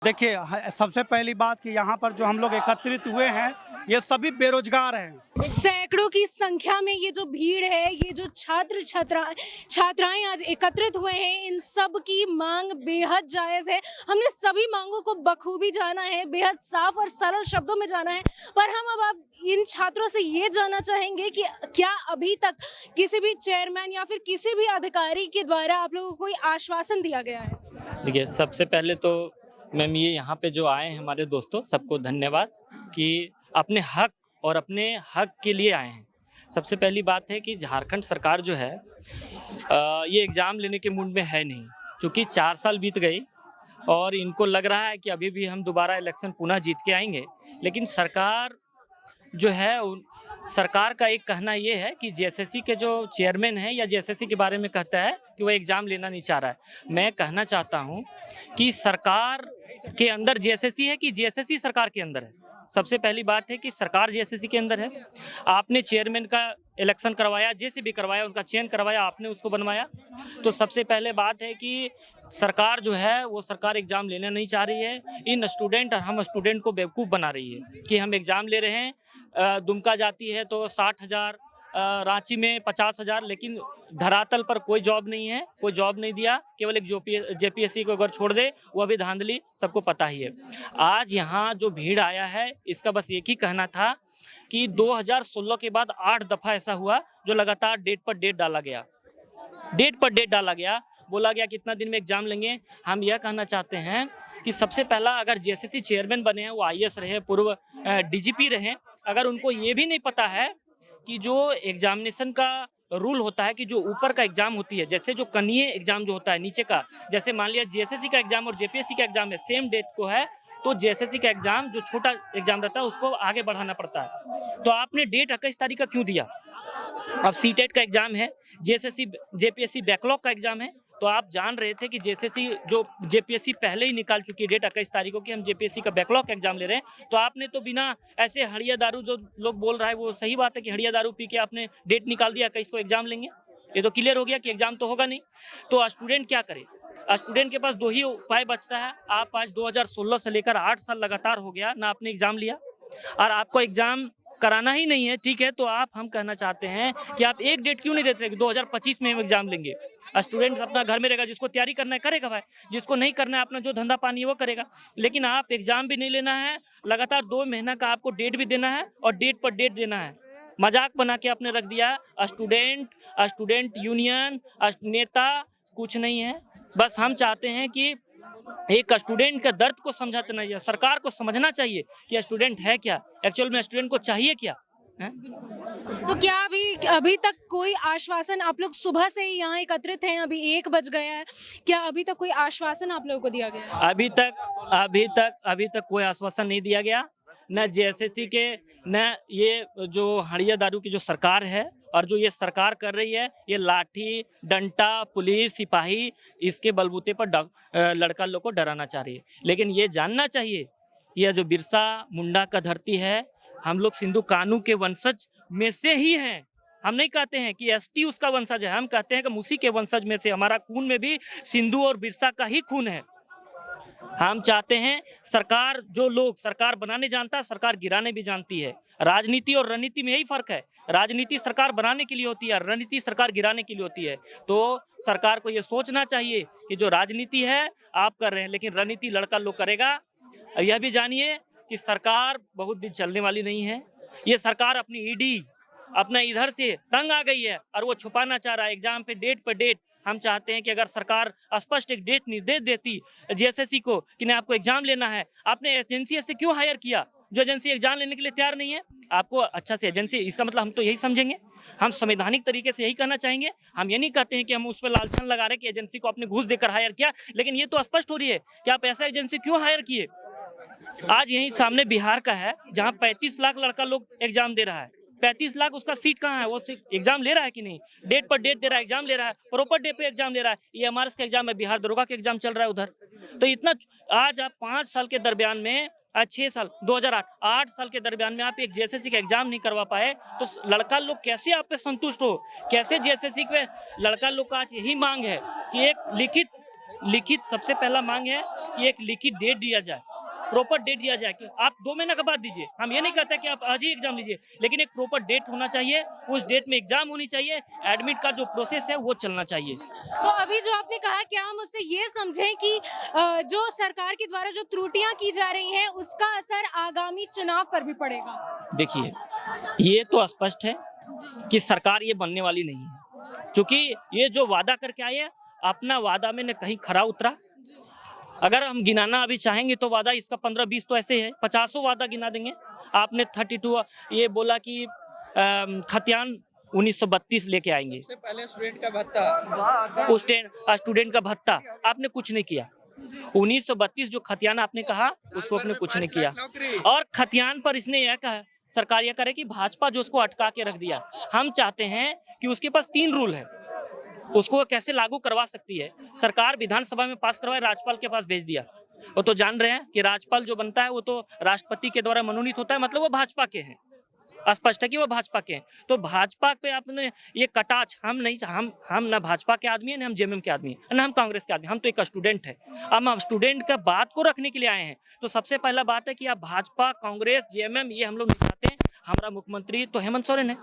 देखिए सबसे पहली बात कि यहाँ पर जो हम लोग एकत्रित हुए हैं ये सभी बेरोजगार हैं। सैकड़ों की संख्या में ये जो भीड़ है, ये जो छात्राएं आज एकत्रित हुए हैं, इन सब की मांग बेहद जायज है। हमने सभी मांगों को बखूबी जाना है, बेहद साफ और सरल शब्दों में जाना है। पर हम अब इन छात्रों से ये जानना चाहेंगे कि क्या अभी तक किसी भी चेयरमैन या फिर किसी भी अधिकारी के द्वारा आप लोगों को कोई आश्वासन दिया गया है? देखिए, सबसे पहले तो मैम ये यहाँ पे जो आए हैं हमारे दोस्तों, सबको धन्यवाद कि अपने हक के लिए आए हैं। सबसे पहली बात है कि झारखंड सरकार जो है ये एग्ज़ाम लेने के मूड में है नहीं, क्योंकि 4 साल बीत गई और इनको लग रहा है कि अभी भी हम दोबारा इलेक्शन पुनः जीत के आएंगे। लेकिन सरकार जो है सरकार का एक कहना ये है कि जेएसएससी के जो चेयरमैन है या जेएसएससी के बारे में कहता है कि वो एग्ज़ाम लेना नहीं चाह रहा है। मैं कहना चाहता हूँ कि सरकार के अंदर जेएसएससी है कि जेएसएससी सरकार के अंदर है। सबसे पहली बात है कि सरकार जेएसएससी के अंदर है। आपने चेयरमैन का इलेक्शन करवाया, जैसे भी करवाया, उनका चयन करवाया, आपने उसको बनवाया। तो सबसे पहले बात है कि सरकार जो है वो सरकार एग्ज़ाम लेना नहीं चाह रही है। इन स्टूडेंट और हम स्टूडेंट को बेवकूफ़ बना रही है कि हम एग्ज़ाम ले रहे हैं। दुमका जाती है तो 60,000, रांची में 50,000, लेकिन धरातल पर कोई जॉब नहीं है, कोई जॉब नहीं दिया। केवल एक जेपीएससी को अगर छोड़ दे वो भी धांधली सबको पता ही है। आज यहाँ जो भीड़ आया है इसका बस एक ही कहना था कि 2016 के बाद 8 दफ़ा ऐसा हुआ जो लगातार डेट पर डेट डाला गया। बोला गया कितना दिन में एग्जाम लेंगे। हम यह कहना चाहते हैं कि सबसे पहला अगर जेएसएससी चेयरमैन बने हैं वो आईएएस रहे, पूर्व डीजीपी रहे। अगर उनको ये भी नहीं पता है कि जो एग्जामिनेशन का रूल होता है कि जो ऊपर का एग्जाम होती है, जैसे जो कनीय एग्जाम जो होता है नीचे का, जैसे मान लिया जेएसएससी का एग्जाम और जेपीएससी का एग्जाम है, सेम डेट को है, तो जेएसएससी का एग्जाम जो छोटा एग्जाम रहता है उसको आगे बढ़ाना पड़ता है। तो आपने डेट 21 तारीख का क्यों दिया? अब सीटेट का एग्जाम है, जेपीएससी बैकलॉग का एग्जाम है। तो आप जान रहे थे कि जेपीएससी पहले ही निकाल चुकी है डेट 21 तारीख को कि हम जेपीएससी का बैकलॉग का एग्जाम ले रहे हैं। तो आपने तो बिना ऐसे हड़िया दारू, जो लोग बोल रहा है वो सही बात है कि हड़िया दारू पी के आपने डेट निकाल दिया 21 को एग्जाम लेंगे। ये तो क्लियर हो गया कि एग्जाम तो होगा नहीं। तो स्टूडेंट क्या करे? स्टूडेंट के पास 2 ही उपाय बचता है। आप आज 2016 से लेकर 8 साल लगातार हो गया ना आपने एग्जाम लिया और आपको एग्जाम कराना ही नहीं है, ठीक है। तो हम कहना चाहते हैं कि आप एक डेट क्यों नहीं देते कि 2025 में हम एग्जाम लेंगे। स्टूडेंट अपना घर में रहेगा, जिसको तैयारी करना है करेगा भाई, जिसको नहीं करना है अपना जो धंधा पानी है वो करेगा। लेकिन आप एग्जाम भी नहीं लेना है, लगातार 2 महीना का आपको डेट भी देना है और डेट पर डेट देना है। मजाक बना के आपने रख दिया। स्टूडेंट यूनियन नेता कुछ नहीं है। बस हम चाहते हैं कि एक स्टूडेंट का दर्द को समझना चाहिए, सरकार को समझना चाहिए कि स्टूडेंट है क्या, एक्चुअल में स्टूडेंट को चाहिए क्या है? तो क्या अभी तक कोई आश्वासन, आप लोग सुबह से ही यहाँ एकत्रित हैं, अभी 1 बज गया है, क्या अभी तक कोई आश्वासन आप लोगों को दिया गया? अभी तक कोई आश्वासन नहीं दिया गया, न जेएसएससी के, न ये जो हड़िया दारू की जो सरकार है और जो ये सरकार कर रही है, ये लाठी डंडा पुलिस सिपाही इसके बलबूते पर लड़का लोग को डराना चाह रही है। लेकिन ये जानना चाहिए कि यह जो बिरसा मुंडा का धरती है, हम लोग सिंधु कान्हू के वंशज में से ही हैं। हम नहीं कहते हैं कि एसटी उसका वंशज है, हम कहते हैं कि उसी के वंशज में से, हमारा खून में भी सिंधु और बिरसा का ही खून है। हम चाहते हैं जो लोग सरकार बनाने जानता है, सरकार गिराने भी जानती है। राजनीति और रणनीति में यही फर्क है। राजनीति सरकार बनाने के लिए होती है, रणनीति सरकार गिराने के लिए होती है। तो सरकार को ये सोचना चाहिए कि जो राजनीति है आप कर रहे हैं, लेकिन रणनीति लड़का लोग करेगा। यह भी जानिए कि सरकार बहुत दिन चलने वाली नहीं है। ये सरकार अपनी ईडी अपना इधर से तंग आ गई है और वो छुपाना चाह रहा है एग्जाम पे डेट पर डेट। हम चाहते हैं कि अगर सरकार स्पष्ट एक डेट निर्देश देती जेएसएससी को कि नहीं आपको एग्जाम लेना है, आपने एजेंसी ऐसे क्यों हायर किया जो एजेंसी एग्जाम लेने के लिए तैयार नहीं है? आपको अच्छा से एजेंसी, इसका मतलब हम तो यही समझेंगे, हम संवैधानिक तरीके से यही कहना चाहेंगे। हम ये नहीं कहते हैं कि हम उस पर लालछन लगा रहे कि एजेंसी को आपने घूस देकर हायर किया, लेकिन ये तो स्पष्ट हो रही है कि आप ऐसा एजेंसी क्यों हायर किए। आज यही सामने बिहार का है जहाँ 35 लाख लड़का लोग एग्जाम दे रहा है। 35 लाख उसका सीट कहाँ है? वो एग्जाम ले रहा है कि नहीं? डेट पर डेट दे रहा है, एग्जाम ले रहा है, प्रॉपर डे पे एग्जाम ले रहा है। ये एमआरएस का एग्जाम है, बिहार दरोगा का एग्जाम चल रहा है उधर। तो इतना आज आप 5 साल के दरमियान में, 6 साल 2008 साल के दरमियान में आप एक जेएसएससी का एग्जाम नहीं करवा पाए, तो लड़का लोग कैसे आप पे संतुष्ट हो? कैसे जेएसएससी पे लड़का लोग का आज यही मांग है कि एक लिखित लिखित सबसे पहला मांग है कि एक लिखित डेट दिया जाए, प्रॉपर डेट दिया जाए कि आप 2 महीने के बाद दीजिए। हम ये नहीं कहते कि आप आज ही एग्जाम लीजिए, लेकिन एक प्रॉपर डेट होना चाहिए, उस डेट में एग्जाम होनी चाहिए, एडमिट का जो प्रोसेस है वो चलना चाहिए। तो अभी जो आपने कहा, क्या हम उससे ये समझें कि जो सरकार के द्वारा जो त्रुटियां की जा रही हैं उसका असर आगामी चुनाव पर भी पड़ेगा? देखिए, ये तो स्पष्ट है कि सरकार ये बनने वाली नहीं है, क्योंकि ये जो वादा करके आए हैं, अपना वादा में न कहीं खरा उतरा। अगर हम गिनाना अभी चाहेंगे तो वादा इसका 15-20 तो ऐसे है, 50 वादा गिना देंगे। आपने 32 ये बोला कि खतियान 1932 लेके आएंगे, सबसे पहले स्टूडेंट का भत्ता, स्टूडेंट का भत्ता आपने कुछ नहीं किया। 1932 जो खतियान आपने कहा उसको आपने कुछ नहीं किया। और खतियान पर इसने यह कहा, सरकार यह करे कि भाजपा जो उसको अटका के रख दिया। हम चाहते हैं कि उसके पास 3 रूल है, उसको कैसे लागू करवा सकती है। सरकार विधानसभा में पास करवाए, राज्यपाल के पास भेज दिया। वो तो जान रहे हैं कि राज्यपाल जो बनता है वो तो राष्ट्रपति के द्वारा मनोनीत होता है, मतलब वो भाजपा के हैं, स्पष्ट है कि वो भाजपा के हैं। तो भाजपा पे आपने ये कटाच, हम ना भाजपा के आदमी है, ना हम जेएमएम के आदमी है, ना हम कांग्रेस के आदमी, हम तो एक स्टूडेंट है। अब हम स्टूडेंट का बात को रखने के लिए आए हैं। तो सबसे पहला बात है कि आप भाजपा, कांग्रेस, जेएमएम ये हम लोग नहीं चाहते हैं। हमारा मुख्यमंत्री तो हेमंत सोरेन है,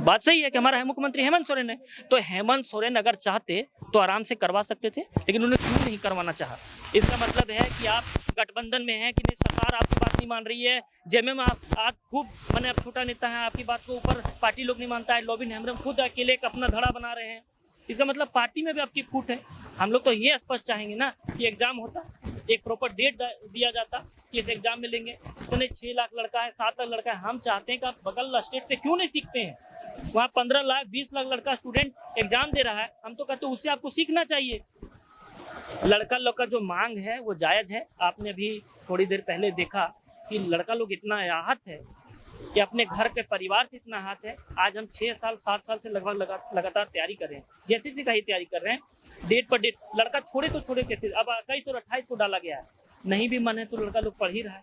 बात सही है कि हमारा मुख्यमंत्री हेमंत सोरेन है। तो हेमंत सोरेन अगर चाहते तो आराम से करवा सकते थे, लेकिन उन्होंने क्यों नहीं करवाना चाहा। इसका मतलब है कि आप गठबंधन में हैं कि नहीं, सरकार आपकी बात नहीं मान रही है। जेएमएम आप खूब माने आप छोटा नेता है, आपकी बात को ऊपर पार्टी लोग नहीं मानता है। लॉबिन हेमरम खुद अकेले एक अपना धड़ा बना रहे हैं। इसका मतलब पार्टी में भी आपकी फूट है। हम लोग तो ये स्पष्ट चाहेंगे ना कि एग्जाम होता, एक प्रॉपर डेट दिया जाता कि इस एग्जाम में लेंगे। तो नहीं 6 लाख लड़का है, 7 लाख लड़का है, हम चाहते हैं कि आप बगल स्टेट से क्यों नहीं सीखते हैं। वहाँ 15 लाख 20 लाख लड़का स्टूडेंट एग्जाम दे रहा है, हम तो कहते हैं उससे आपको सीखना चाहिए। लड़का लोग का जो मांग है वो जायज है। आपने अभी थोड़ी देर पहले देखा कि लड़का लोग इतना आहत है कि अपने घर के परिवार से इतना आहत है। आज हम 6 साल 7 साल से लगभग लगातार तैयारी कर रहे हैं, जैसे का ही तैयारी कर रहे हैं, डेट पर डेट। लड़का छोड़े तो छोड़े कैसे, अब 21 और 28 को डाला गया है, नहीं भी मन है तो लड़का लोग पढ़ ही रहा है।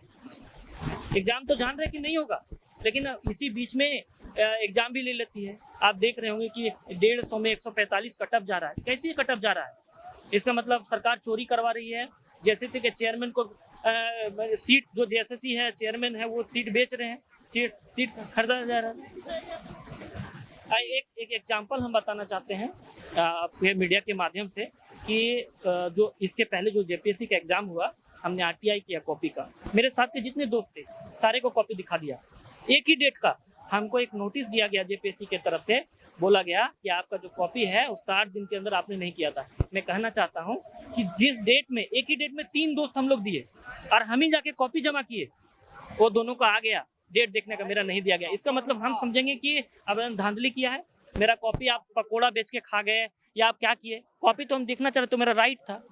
एग्जाम तो जान रहे कि नहीं होगा, लेकिन इसी बीच में एग्जाम भी ले लेती है। आप देख रहे होंगे कि 150 में 145 कटअप जा रहा है। कैसे कटअप जा रहा है? इसका मतलब सरकार चोरी करवा रही है। जेएसएससी के चेयरमैन को सीट, जो जेएसएससी है चेयरमैन है वो सीट बेच रहे हैं, सीट खरीदा जा रहा है। एक एग्जाम्पल हम बताना चाहते हैं आपके मीडिया के माध्यम से कि जो इसके पहले जो जेपीएससी का एग्जाम हुआ, हमने आरटीआई किया कॉपी का। मेरे साथ के जितने दोस्त थे सारे को कॉपी दिखा दिया, एक ही डेट का। हमको एक नोटिस दिया गया जेपीएससी के तरफ से, बोला गया कि आपका जो कॉपी है उस 60 दिन के अंदर आपने नहीं किया था। मैं कहना चाहता हूं कि जिस डेट में, एक ही डेट में 3 दोस्त हम लोग दिए और हम ही जाके कॉपी जमा किए, वो दोनों को आ गया डेट देखने का, मेरा नहीं दिया गया। इसका मतलब हम समझेंगे कि अब धांधली किया है। मेरा कॉपी आप पकोड़ा बेच के खा गए या आप क्या किए? कॉपी तो हम देखना चाह रहे, तो मेरा राइट था,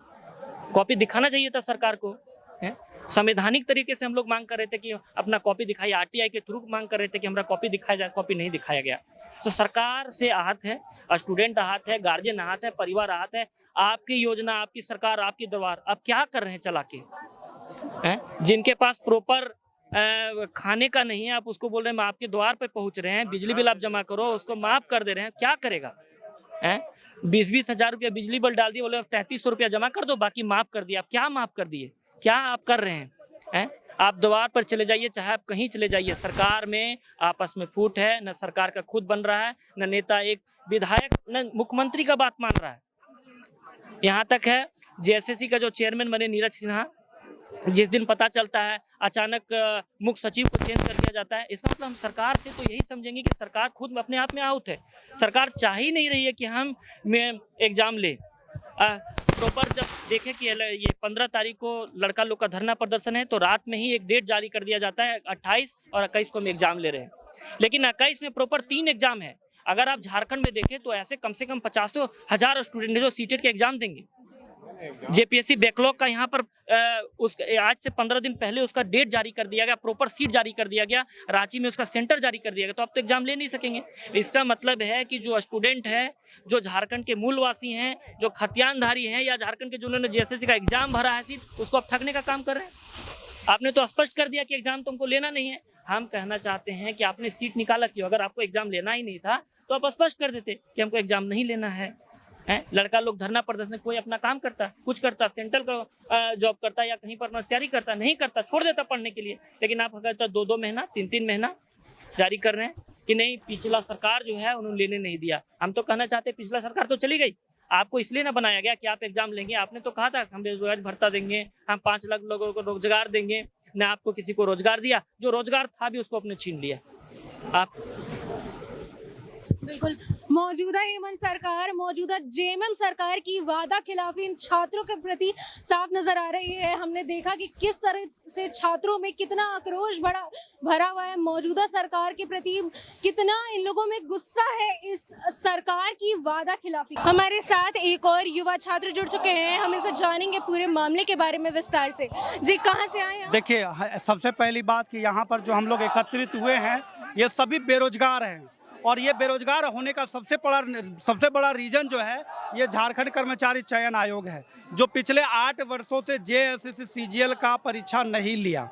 कॉपी दिखाना चाहिए था सरकार को। संवैधानिक तरीके से हम लोग मांग कर रहे थे कि अपना कॉपी दिखाइए, आरटीआई के थ्रू मांग कर रहे थे कि हमारा कॉपी दिखाया जाए, कॉपी नहीं दिखाया गया। तो सरकार से आहत है, स्टूडेंट आहत है, गार्जियन आहत है, परिवार आहत है। आपकी योजना, आपकी सरकार, आपकी दरबार आप क्या कर रहे हैं चला के? जिनके पास प्रॉपर खाने का नहीं है, आप उसको बोल रहे हैं हम आपके द्वार पे पहुंच रहे हैं, बिजली बिल आप जमा करो, उसको माफ कर दे रहे हैं। क्या करेगा? 20-20 हजार रुपया बिजली बिल डाल दिए, बोले 3300 रुपया जमा कर दो, बाकी माफ कर दिया। आप क्या माफ कर दिए? क्या आप कर रहे हैं? आप द्वार पर चले जाइए, चाहे आप कहीं चले जाइए, सरकार में आपस में फूट है। न सरकार का खुद बन रहा है, न नेता एक विधायक, न मुख्यमंत्री का बात मान रहा है। यहाँ तक है जेएसएससी का जो चेयरमैन बने नीरज सिन्हा, जिस दिन पता चलता है अचानक मुख्य सचिव को चेंज कर दिया जाता है। इसका मतलब हम सरकार से तो यही समझेंगे कि सरकार खुद अपने आप में आउट है। सरकार चाह ही नहीं रही है कि हम एग्जाम ले। प्रॉपर जब देखें कि ये 15 तारीख को लड़का लोग का धरना प्रदर्शन है, तो रात में ही एक डेट जारी कर दिया जाता है, 28 और 21 को हम एग्जाम ले रहे हैं। लेकिन 21 में प्रॉपर 3 एग्जाम है। अगर आप झारखंड में देखें तो ऐसे कम से कम 50,000 स्टूडेंट है जो सीटेट के एग्जाम देंगे। जेपीएससी बैकलॉग का यहाँ पर आज से 15 दिन पहले उसका डेट जारी कर दिया गया, प्रॉपर सीट जारी कर दिया गया, रांची में उसका सेंटर जारी कर दिया गया। तो आप तो एग्जाम ले नहीं सकेंगे। इसका मतलब है कि जो स्टूडेंट है, जो झारखंड के मूलवासी हैं, जो खतियानधारी हैं, या झारखंड के जिन्होंने जेएसएससी का एग्जाम भरा है सीट, उसको आप ठगने का काम कर रहे हैं। आपने तो स्पष्ट कर दिया कि एग्जाम तुमको लेना नहीं है। हम कहना चाहते हैं कि आपने सीट निकाला क्यों? अगर आपको एग्जाम लेना ही नहीं था तो आप स्पष्ट कर देते कि हमको एग्जाम नहीं लेना है। हैं। लड़का लोग धरना प्रदर्शन, कोई अपना काम करता, कुछ करता, सेंट्रल का जॉब करता या कहीं पर तैयारी करता, नहीं करता, छोड़ देता पढ़ने के लिए। लेकिन आप अगर 2-2 महीना 3-3 महीना जारी कर रहे हैं कि नहीं, पिछला सरकार जो है उन्होंने लेने नहीं दिया। हम तो कहना चाहते हैं पिछला सरकार तो चली गई, आपको इसलिए ना बनाया गया कि आप एग्जाम लेंगे। आपने तो कहा था हम बेरोजगार भत्ता देंगे, हम 5 लाख लोगों को रोजगार देंगे, न आपको किसी को रोजगार दिया, जो रोजगार था भी उसको आपने छीन लिया। आप बिल्कुल, मौजूदा हेमंत सरकार, मौजूदा जेएमएम सरकार की वादा खिलाफी इन छात्रों के प्रति साफ नजर आ रही है। हमने देखा कि किस तरह से छात्रों में कितना आक्रोश भरा हुआ है मौजूदा सरकार के प्रति, कितना इन लोगों में गुस्सा है इस सरकार की वादा खिलाफी। हमारे साथ एक और युवा छात्र जुड़ चुके हैं, हम इनसे जानेंगे पूरे मामले के बारे में विस्तार से। जी, कहाँ से आए हैं? देखिए, सबसे पहली बात कि यहाँ पर जो हम लोग एकत्रित हुए हैं ये सभी बेरोजगार हैं, और ये बेरोजगार होने का सबसे बड़ा रीज़न जो है ये झारखंड कर्मचारी चयन आयोग है, जो पिछले 8 वर्षों से जेएसएससी सीजीएल का परीक्षा नहीं लिया,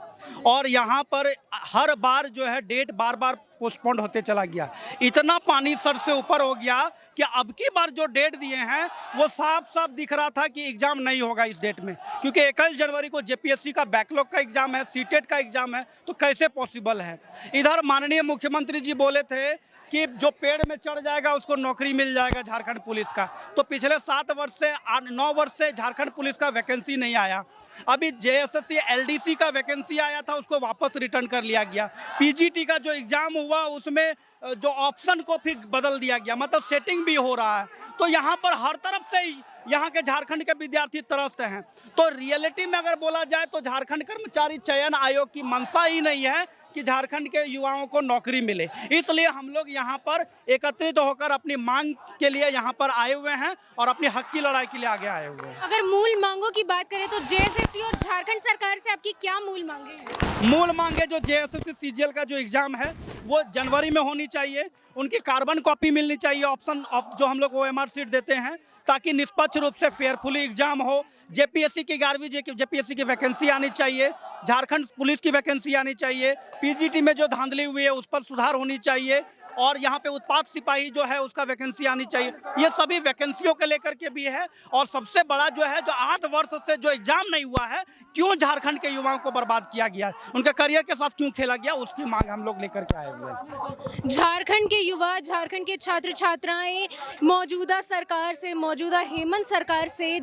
और यहाँ पर हर बार जो है डेट बार पोस्टपोन्ड होते चला गया। इतना पानी सर से ऊपर हो गया कि अब की बार जो डेट दिए हैं वो साफ दिख रहा था कि एग्ज़ाम नहीं होगा इस डेट में, क्योंकि 21 जनवरी को जेपीएससी का बैकलॉग का एग्ज़ाम है, सीटेट का एग्ज़ाम है, तो कैसे पॉसिबल है। इधर माननीय मुख्यमंत्री जी बोले थे कि जो पेड़ में चढ़ जाएगा उसको नौकरी मिल जाएगा झारखंड पुलिस का, तो पिछले 9 वर्ष से झारखंड पुलिस का वैकेंसी नहीं आया। अभी जेएसएससी एलडीसी का वैकेंसी आया था, उसको वापस रिटर्न कर लिया गया। पीजीटी का जो एग्ज़ाम हुआ उसमें जो ऑप्शन को फिर बदल दिया गया, मतलब सेटिंग भी हो रहा है। तो यहाँ पर हर तरफ से यहाँ के झारखंड के विद्यार्थी त्रस्त हैं। तो रियलिटी में अगर बोला जाए तो झारखंड कर्मचारी चयन आयोग की मंशा ही नहीं है कि झारखंड के युवाओं को नौकरी मिले, इसलिए हम लोग यहाँ पर एकत्रित होकर अपनी मांग के लिए यहाँ पर आए हुए हैं और अपनी हक की लड़ाई के लिए आगे आए हुए हैं। अगर मूल मांगों की बात करें तो जेएसएससी और झारखंड सरकार से आपकी क्या मूल मांगे हैं? मूल मांगे जो जेएसएससी सीजीएल का जो एग्ज़ाम है वो जनवरी में होनी चाहिए, उनकी कार्बन कॉपी मिलनी चाहिए, ऑप्शन जो हम लोग ओएमआर सीट देते हैं, ताकि निष्पक्ष रूप से फेयरफुली एग्जाम हो। जेपीएससी की 11वीं जेपीएससी की वैकेंसी आनी चाहिए, झारखंड पुलिस की वैकेंसी आनी चाहिए, पीजीटी में जो धांधली हुई है उस पर सुधार होनी चाहिए, और यहाँ पे उत्पाद सिपाही जो है उसका वैकेंसी आनी चाहिए। ये सभी वैकेंसियों के लेकर के भी है। और सबसे बड़ा जो है, जो 8 वर्ष से जो एग्जाम नहीं हुआ है, क्यों झारखंड के युवाओं को बर्बाद किया गया, उनके करियर के साथ क्यों खेला गया, उसकी मांग हम लोग लेकर के आए हुए हैं। झारखंड के युवा, झारखंड के छात्र छात्राएं मौजूदा सरकार से, मौजूदा हेमंत सरकार से